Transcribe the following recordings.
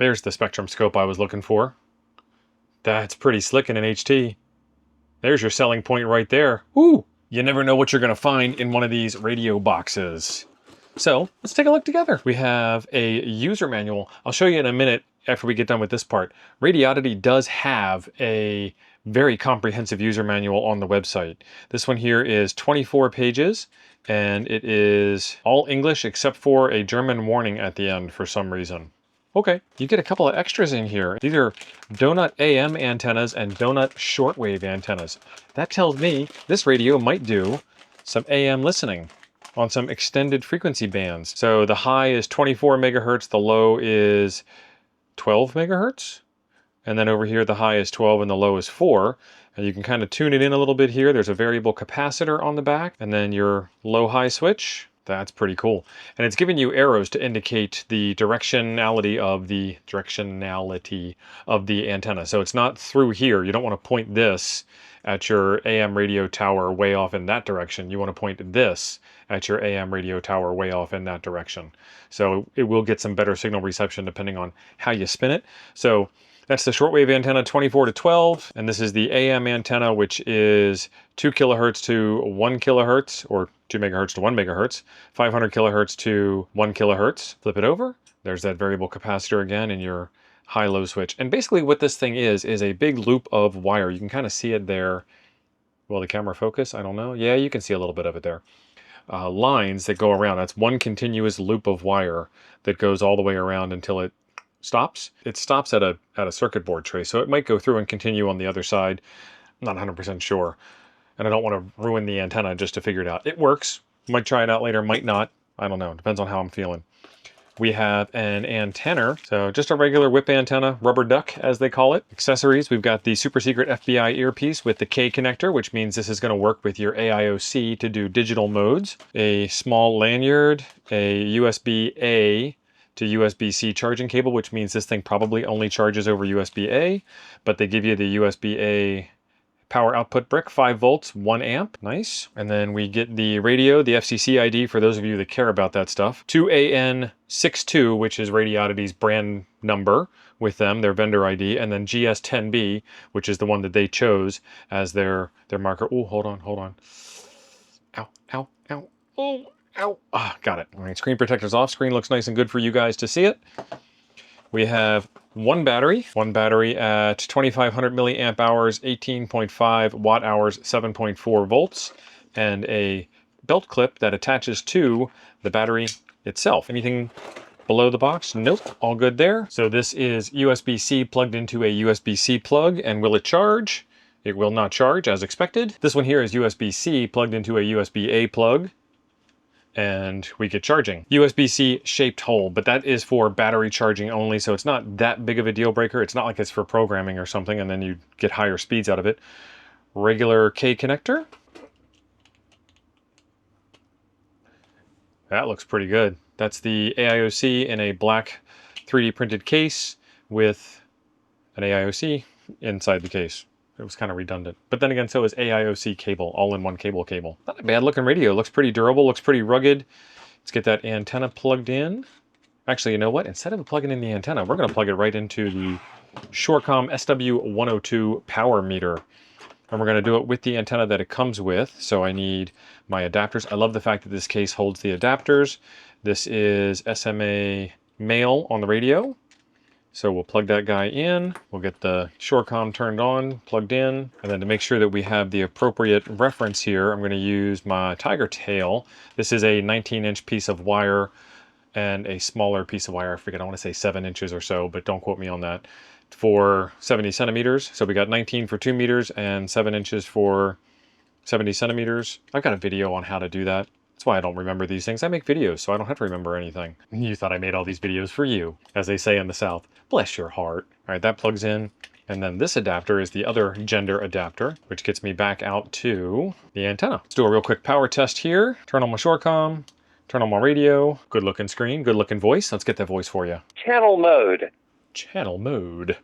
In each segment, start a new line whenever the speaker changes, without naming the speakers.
There's the spectrum scope I was looking for. That's pretty slick in an HT. There's your selling point right there. Woo! You never know what you're gonna find in one of these radio boxes. So let's take a look together. We have a user manual. I'll show you in a minute after we get done with this part. Radioddity does have a very comprehensive user manual on the website. This one here is 24 pages and it is all English except for a German warning at the end for some reason. Okay, you get a couple of extras in here. These are donut AM antennas and donut shortwave antennas. That tells me this radio might do some AM listening on some extended frequency bands. So the high is 24 megahertz, the low is 12 megahertz. And then over here, the high is 12 and the low is 4. And you can kind of tune it in a little bit here. There's a variable capacitor on the back and then your low-high switch. That's pretty cool. And it's giving you arrows to indicate the directionality of the antenna. So it's not through here. You don't want to point this at your AM radio tower way off in that direction. You want to point this at your AM radio tower way off in that direction. So it will get some better signal reception depending on how you spin it. So that's the shortwave antenna 24 to 12, and this is the AM antenna, which is 2 kilohertz to 1 kilohertz, or 2 megahertz to 1 megahertz, 500 kilohertz to 1 kilohertz. Flip it over. There's that variable capacitor again in your high-low switch. And basically what this thing is a big loop of wire. You can kind of see it there. Will the camera focus? I don't know. Yeah, you can see a little bit of it there. Lines that go around. That's one continuous loop of wire that goes all the way around until it stops. It stops at a circuit board tray, so it might go through and continue on the other side. I'm not 100% sure, and I don't want to ruin the antenna just to figure it out. It works. Might try it out later, might not. I don't know. Depends on how I'm feeling. We have an antenna, so just a regular whip antenna, rubber duck as they call it. Accessories, we've got the super secret FBI earpiece with the K connector, which means this is going to work with your AIOC to do digital modes. A small lanyard, a USB-A to USB-C charging cable, which means this thing probably only charges over USB-A, but they give you the USB-A power output brick, 5 volts, 1 amp. Nice. And then we get the radio, the FCC ID for those of you that care about that stuff. 2AN62, which is Radioddity's brand number with them, their vendor ID, and then GS-10B, which is the one that they chose as their marker. Oh, hold on. Ow, ow, ow. Oh, ow. Ah, got it. All right, screen protector's off. Screen looks nice and good for you guys to see it. We have one battery at 2500 milliamp hours, 18.5 watt hours, 7.4 volts, and a belt clip that attaches to the battery itself. Anything below the box? Nope, all good there. So this is USB-C plugged into a USB-C plug, and will it charge? It will not charge as expected. This one here is USB-C plugged into a USB-A plug, and we get charging. USB-C shaped hole, but that is for battery charging only, so it's not that big of a deal breaker. It's not like it's for programming or something and then you get higher speeds out of it. Regular K connector. That looks pretty good. That's the AIOC in a black 3D printed case with an AIOC inside the case. It was kind of redundant. But then again, so is AIOC cable, all-in-one cable. Not a bad looking radio. Looks pretty durable, looks pretty rugged. Let's get that antenna plugged in. Actually, you know what? Instead of plugging in the antenna, we're going to plug it right into the Shortcom SW102 power meter. And we're going to do it with the antenna that it comes with. So I need my adapters. I love the fact that this case holds the adapters. This is SMA male on the radio. So we'll plug that guy in, we'll get the Shortcom turned on, plugged in, and then to make sure that we have the appropriate reference here, I'm going to use my Tiger Tail. This is a 19-inch piece of wire and a smaller piece of wire. I forget, I want to say 7 inches or so, but don't quote me on that, for 70 centimeters. So we got 19 for 2 meters and 7 inches for 70 centimeters. I've got a video on how to do that. That's why I don't remember these things. I make videos, so I don't have to remember anything. You thought I made all these videos for you, as they say in the South. Bless your heart. All right, that plugs in. And then this adapter is the other gender adapter, which gets me back out to the antenna. Let's do a real quick power test here. Turn on my Shortcom, turn on my radio. Good looking screen, good looking voice. Let's get that voice for you.
Channel mode.
Channel mode.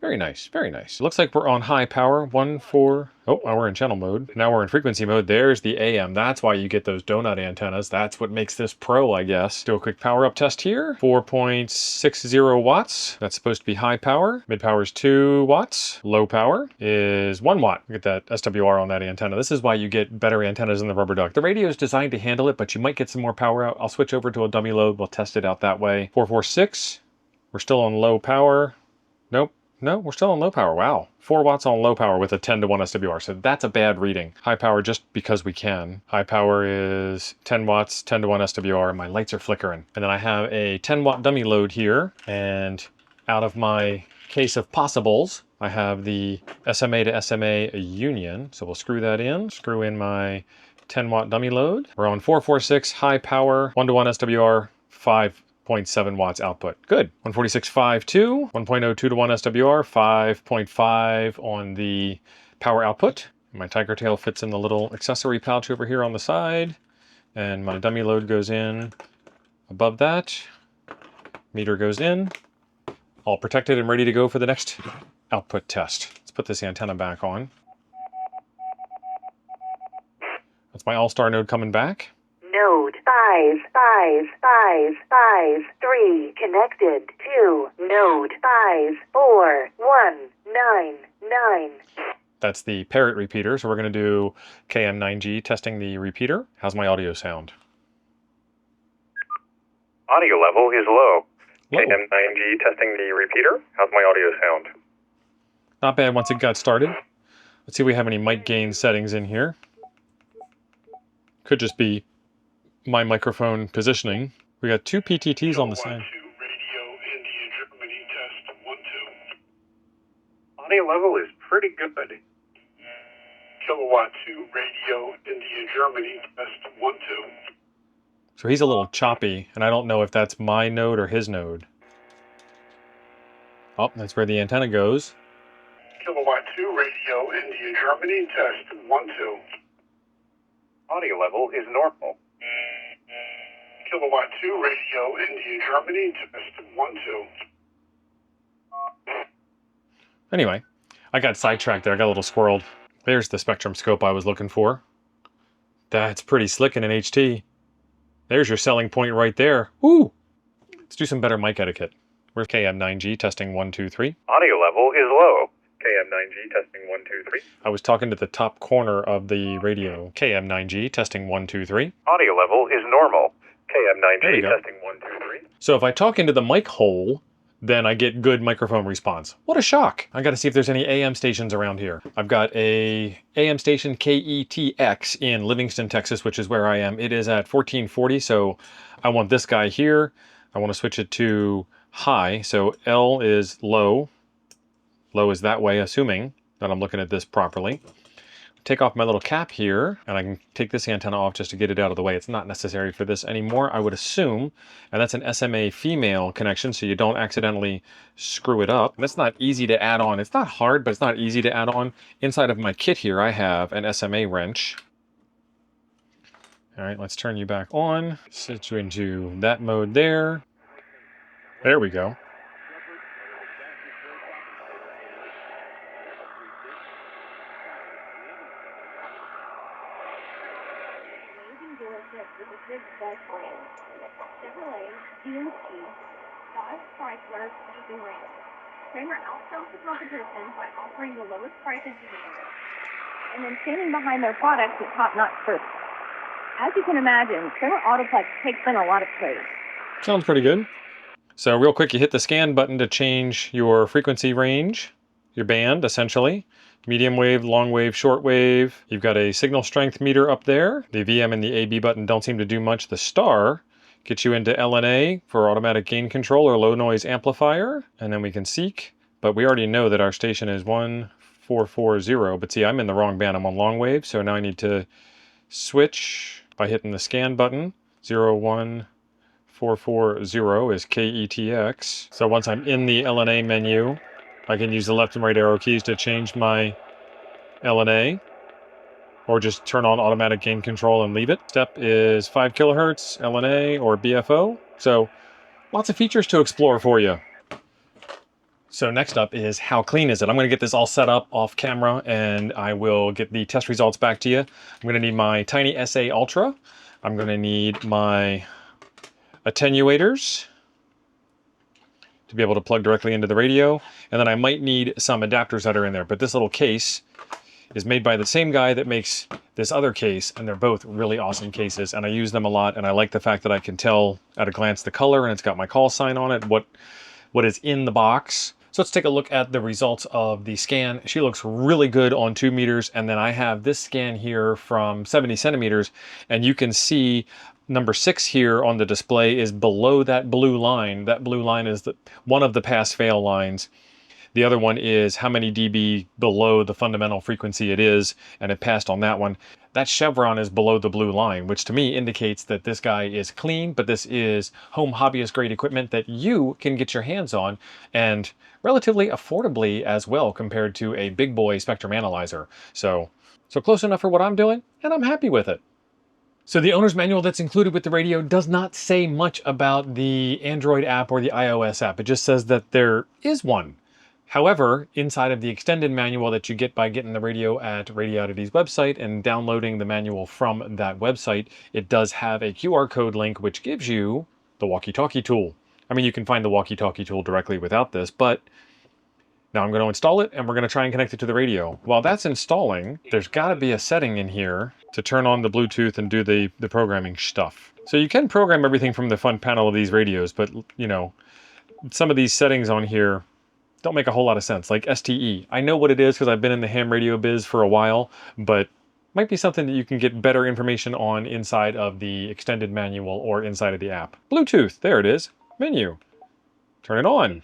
Very nice, very nice. Looks like we're on high power, 1, 4. Oh, now we're in channel mode. Now we're in frequency mode. There's the AM. That's why you get those donut antennas. That's what makes this pro, I guess. Do a quick power up test here. 4.60 watts. That's supposed to be high power. Mid power is 2 watts. Low power is 1 watt. Get that SWR on that antenna. This is why you get better antennas in the rubber duck. The radio is designed to handle it, but you might get some more power out. I'll switch over to a dummy load. We'll test it out that way. 446. We're still on low power. Nope. No, we're still on low power. Wow. 4 watts on low power with a 10-to-1 SWR. So that's a bad reading. High power just because we can. High power is 10 watts, 10-to-1 SWR, and my lights are flickering. And then I have a 10-watt dummy load here. And out of my case of possibles, I have the SMA to SMA union. So we'll screw that in. Screw in my 10-watt dummy load. We're on 446 high power, 1-to-1 SWR, 5.7 watts output. Good. 146.52, 1.02 to 1 SWR, 5.5 on the power output. My tiger tail fits in the little accessory pouch over here on the side, and my dummy load goes in above that. Meter goes in, all protected and ready to go for the next output test. Let's put this antenna back on. That's my all-star node coming back.
Node 5555553 connected to node 54199.
That's the parrot repeater, so we're going to do KM9G testing the repeater. How's my audio sound?
Audio level is low. KM9G testing the repeater. How's my audio sound?
Not bad once it got started. Let's see if we have any mic gain settings in here. Could just be my microphone positioning. We got 2 PTTs on the side.
Audio level is pretty good.
Kilowatt 2 radio India Germany test 1 2.
So he's a little choppy, and I don't know if that's my node or his node. Oh, that's where the antenna goes.
Kilowatt 2 radio India Germany test 1 2.
Audio level is normal.
Kilowatt 2 radio India Germany test 1 2.
Anyway, I got sidetracked there. I got a little squirreled. There's the Spectrum scope I was looking for. That's pretty slick in an HT. There's your selling point right there. Woo! Let's do some better mic etiquette. Where's KM9G testing 1 2 3?
Audio level is low. KM9G testing 1 2 3.
I was talking to the top corner of the radio. KM9G testing 1 2 3.
Audio level is normal.
There you
KM9G
go.
testing 1 2 3.
So if I talk into the mic hole, then I get good microphone response. What a shock. I gotta see if there's any AM stations around here. I've got a AM station KETX in Livingston, Texas, which is where I am. It is at 1440, so I want this guy here. I want to switch it to high, so L is low. Low is that way, assuming that I'm looking at this properly. Take off my little cap here, and I can take this antenna off just to get it out of the way. It's not necessary for this anymore, I would assume. And that's an SMA female connection, so you don't accidentally screw it up. That's not easy to add on. It's not hard, but it's not easy to add on. Inside of my kit here, I have an SMA wrench. All right, let's turn you back on. Switch you into that mode there. There we go.
Kramer outsells the competition by offering the lowest prices in the market, and then standing behind their products with top-notch service. As you can imagine, Kramer Autoplex takes in a lot of praise.
Sounds pretty good. So real quick, you hit the scan button to change your frequency range, your band, essentially. Medium wave, long wave, short wave. You've got a signal strength meter up there. The VM and the AB button don't seem to do much. The star gets you into LNA for automatic gain control or low noise amplifier. And then we can seek. But we already know that our station is 1440. But see, I'm in the wrong band. I'm on long wave. So now I need to switch by hitting the scan button. 01440 is KETX. So once I'm in the LNA menu, I can use the left and right arrow keys to change my LNA, or just turn on automatic gain control and leave it. Step is 5 kilohertz, LNA, or BFO. So lots of features to explore for you. So next up is how clean is it? I'm going to get this all set up off camera and I will get the test results back to you. I'm going to need my TinySA Ultra. I'm going to need my attenuators to be able to plug directly into the radio. And then I might need some adapters that are in there. But this little case is made by the same guy that makes this other case, and they're both really awesome cases, and I use them a lot, and I like the fact that I can tell at a glance the color, and it's got my call sign on it, what is in the box. So let's take a look at the results of the scan. She looks really good on 2 meters, and then I have this scan here from 70 centimeters, and you can see number 6 here on the display is below that blue line. That blue line is one of the pass-fail lines. The other one is how many dB below the fundamental frequency it is, and it passed on that one. That chevron is below the blue line, which to me indicates that this guy is clean, but this is home hobbyist grade equipment that you can get your hands on, and relatively affordably as well compared to a big boy spectrum analyzer. So close enough for what I'm doing, and I'm happy with it. So the owner's manual that's included with the radio does not say much about the Android app or the iOS app. It just says that there is one. However, inside of the extended manual that you get by getting the radio at Radioddity's website and downloading the manual from that website, it does have a QR code link which gives you the walkie-talkie tool. I mean, you can find the walkie-talkie tool directly without this, but now I'm going to install it and we're going to try and connect it to the radio. While that's installing, there's got to be a setting in here to turn on the Bluetooth and do the programming stuff. So you can program everything from the front panel of these radios, but you know, some of these settings on here don't make a whole lot of sense, like STE. I know what it is because I've been in the ham radio biz for a while, but might be something that you can get better information on inside of the extended manual or inside of the app. Bluetooth, there it is, menu. Turn it on.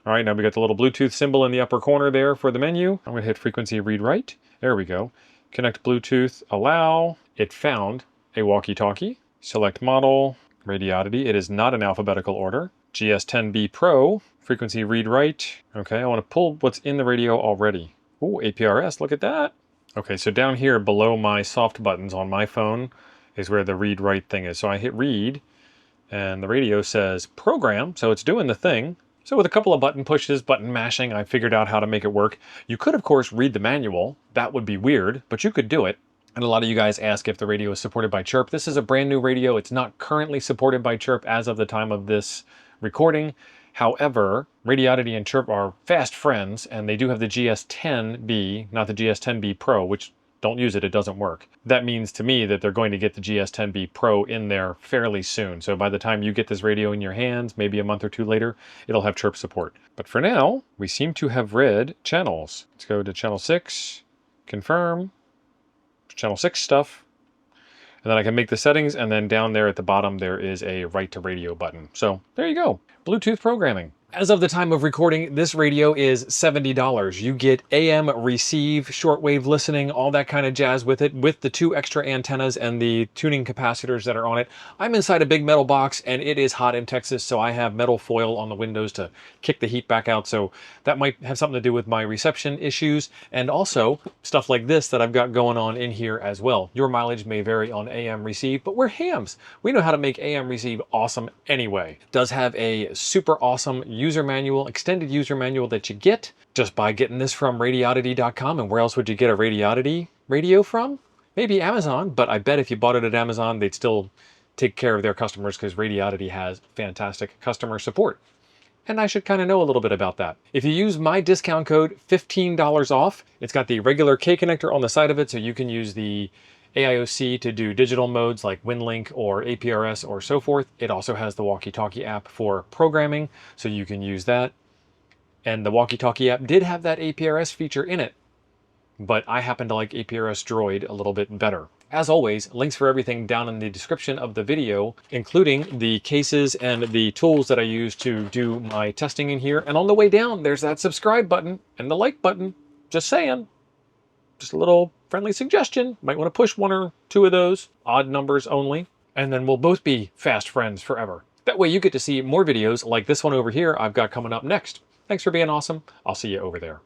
All right, now we got the little Bluetooth symbol in the upper corner there for the menu. I'm gonna hit frequency read write. There we go. Connect Bluetooth, allow. It found a walkie-talkie. Select model, Radioddity. It is not in alphabetical order. GS-10B Pro. Frequency read write. Okay, I want to pull what's in the radio already. Ooh, APRS, look at that. Okay, so down here below my soft buttons on my phone is where the read write thing is. So I hit read and the radio says program, so it's doing the thing. So with a couple of button pushes, button mashing, I figured out how to make it work. You could of course read the manual. That would be weird, but you could do it. And a lot of you guys ask if the radio is supported by Chirp. This is a brand new radio. It's not currently supported by Chirp as of the time of this recording. However, Radioddity and Chirp are fast friends, and they do have the GS-10B, not the GS-10B Pro, which don't use it, it doesn't work. That means to me that they're going to get the GS-10B Pro in there fairly soon. So by the time you get this radio in your hands, maybe a month or two later, it'll have Chirp support. But for now, we seem to have read channels. Let's go to channel 6, confirm, channel 6 stuff. And then I can make the settings, and then down there at the bottom there is a write to radio button. So there you go, Bluetooth programming. As of the time of recording, this radio is $70. You get AM receive, shortwave listening, all that kind of jazz with it, with the 2 extra antennas and the tuning capacitors that are on it. I'm inside a big metal box and it is hot in Texas, so I have metal foil on the windows to kick the heat back out. So that might have something to do with my reception issues, and also stuff like this that I've got going on in here as well. Your mileage may vary on AM receive, but we're hams. We know how to make AM receive awesome anyway. It does have a super awesome user manual, extended user manual that you get just by getting this from Radioddity.com. And where else would you get a Radioddity radio from? Maybe Amazon, but I bet if you bought it at Amazon, they'd still take care of their customers because Radioddity has fantastic customer support. And I should kind of know a little bit about that. If you use my discount code, $15 off. It's got the regular K connector on the side of it, so you can use the AIOC to do digital modes like WinLink or APRS or so forth. It also has the walkie-talkie app for programming, so you can use that. And the walkie-talkie app did have that APRS feature in it, but I happen to like APRS Droid a little bit better. As always, links for everything down in the description of the video, including the cases and the tools that I use to do my testing in here. And on the way down, there's that subscribe button and the like button. Just saying. Just a little friendly suggestion. Might want to push 1 or 2 of those, odd numbers only, and then we'll both be fast friends forever. That way you get to see more videos like this one over here I've got coming up next. Thanks for being awesome. I'll see you over there.